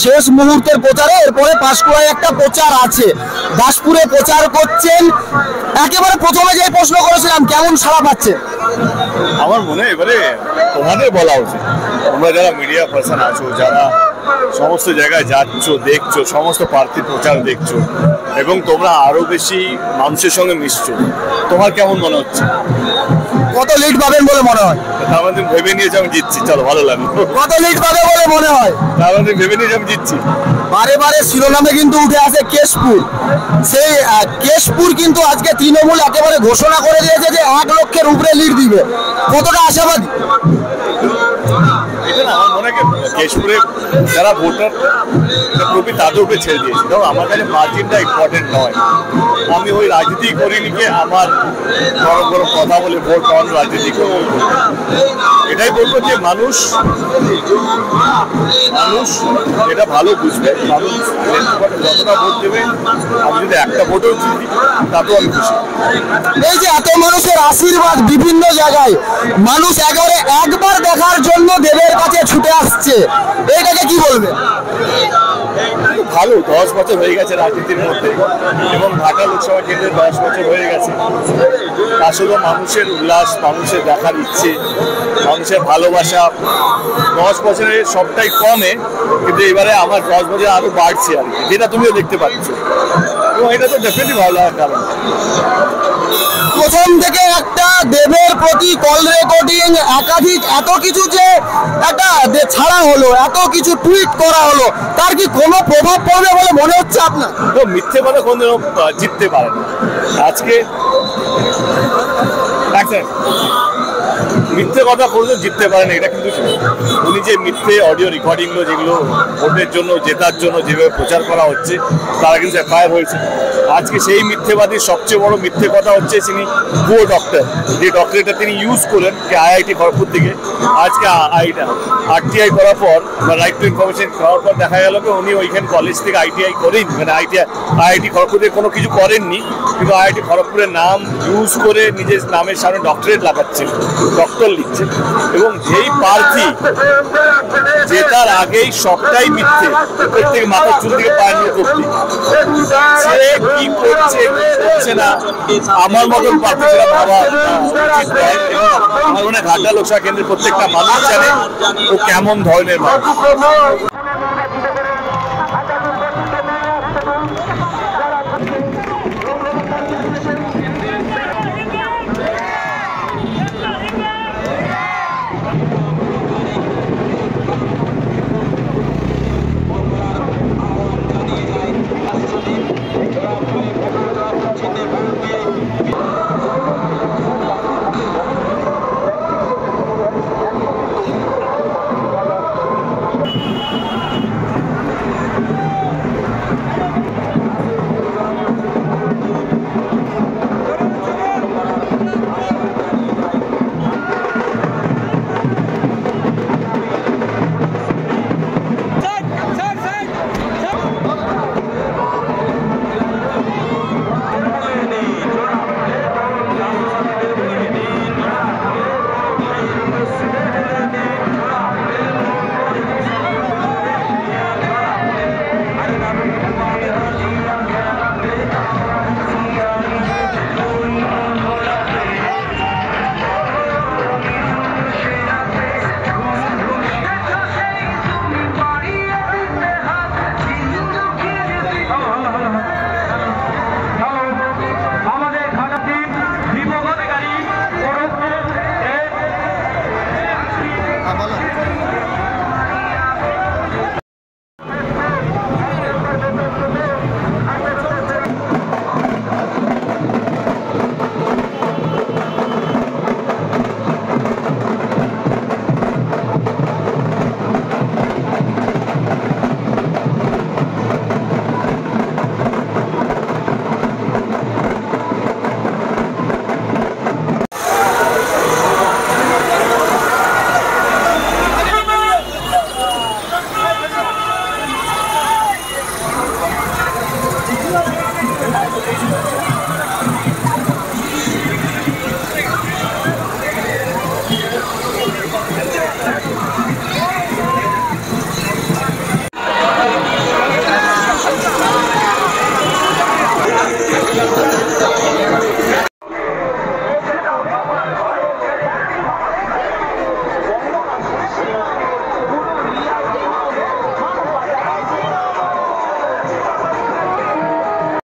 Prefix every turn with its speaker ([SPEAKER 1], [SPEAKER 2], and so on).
[SPEAKER 1] শেষ মুহূর্তের প্রচারে, এরপরে পাঁশকুড়ায় একটা প্রচার আছে, দাসপুরে প্রচার করছেন। একেবারে প্রথমে যে প্রশ্ন করেছিলাম, কেমন সাড়া পাচ্ছে?
[SPEAKER 2] আমার মনে হয় এবারে তোমাদের বলা উচিত, তোমরা যারা মিডিয়া পার্সন আছো, যারা সমস্ত জায়গায় যাচ্ছ, দেখছো, সমস্ত প্রার্থীর প্রচার দেখছো এবং তোমরা আরো বেশি মানুষের সঙ্গে মিশছো, তোমার কেমন মনে হচ্ছে?
[SPEAKER 1] কত লিড পাবেন বলে মনে হয়?
[SPEAKER 2] তার মানে ভেবে নিয়েছে আমি জিতছি, চলো ভালো লাগলো।
[SPEAKER 1] কত লিড পাবে বলে মনে হয়?
[SPEAKER 2] তার মানে ভেবে নিয়েছে আমি জিতছি।
[SPEAKER 1] বারে বারে শিরোনামে কিন্তু উঠে আসে কেশপুর, সেই কেশপুর কিন্তু আজকে তৃণমূল একেবারে ঘোষণা করে দিয়েছে যে 1 লক্ষের উপরে লিড দিবে। কতটা আশাবাদী?
[SPEAKER 2] এটা না, আমার মনে হয় কেশপুরে যারা ভোটার প্রবৃত্তি তাদের উপরে ছেড়ে দিয়েছে। ধরো আমার কাছে মার্জিনটা ইম্পর্টেন্ট নয়, আমি ওই রাজনীতি করিনি কে আমার বড় বড় কথা বলে ভোট পাওয়ার রাজনীতি করবো। এটাই বলবো যে মানুষ এটা ভালো বুঝবে, মানুষ যতটা ভোট দেবে, আমি যদি একটা ভোটও জিতি তাতেও আমি খুশি।
[SPEAKER 1] এই যে এত মানুষের আশীর্বাদ বিভিন্ন জায়গায়, মানুষ একেবারে একবার দেখার জন্য দেবের কাছে ছুটে আসছে, এইটাকে কি বলবে?
[SPEAKER 2] ভালো, 10 বছর হয়ে গেছে রাজনীতির মধ্যে এবং ঢাকা লোকসভা কেন্দ্রে 10 বছর হয়ে গেছে। আসলে মানুষের উল্লাস, মানুষের দেখার ইচ্ছে, মানুষের ভালোবাসা 10 বছরে সবটাই কমে, কিন্তু এবারে আমার 10 বছর আরো বাড়ছে আর কি, যেটা তুমিও দেখতে পাচ্ছ, এবং এটা তো ডেফিনেটলি ভালো লাগার কারণ।
[SPEAKER 1] প্রথম থেকে একটা দেবের প্রতি কল রেকর্ডিং, একাধিক এত কিছু যে একটা ছাড়া হলো, এত কিছু টুইট করা হলো, তার কি কোনো প্রভাব পড়বে বলে মনে হচ্ছে আপনার?
[SPEAKER 2] তো মিথ্যে কথা কোনদিনও জিততে পারে না। আজকে মিথ্যে কথা কোনোদিন জিততে পারে না, এটা কিন্তু উনি যে মিথ্যে অডিও রেকর্ডিংগুলো যেগুলো ভোটের জন্য, জেতার জন্য যেভাবে প্রচার করা হচ্ছে, তারা কিন্তু এফআইআর হয়েছে। আজকে সেই মিথ্যেবাদীর সবচেয়ে বড় মিথ্যে কথা হচ্ছে তিনি ভুয়ো ডক্টর, যে ডক্টরেটটা তিনি ইউজ করেন আইআইটি খড়গপুর থেকে। আজকে আরটিআই করার পর বা রাইট টু ইনফরমেশন করার পর দেখা গেল যে উনি ওইখানে কলেজ থেকে আইটিআই করেন, মানে আইআইটি খড়গপুর থেকে কোনো কিছু করেননি, কিন্তু আইআইটি খড়গপুরের নাম ইউজ করে নিজের নামের সামনে ডক্টরেট লাগাচ্ছেন, ডক্টর লিখছেন। এবং যেই প্রার্থী জেতার আগেই সবটাই মিথ্যে, প্রত্যেক মাথার চুল থেকে পায়ের নিয়ে করতে, সে কি করছে করছে না, আমার মতন প্রার্থী সেটা ভাবা উচিত নয়। আমার মনে হয় ঘাটা লোকসভা কেন্দ্রের প্রত্যেকটা মানুষ জানে ও কেমন ধরনের মানুষ।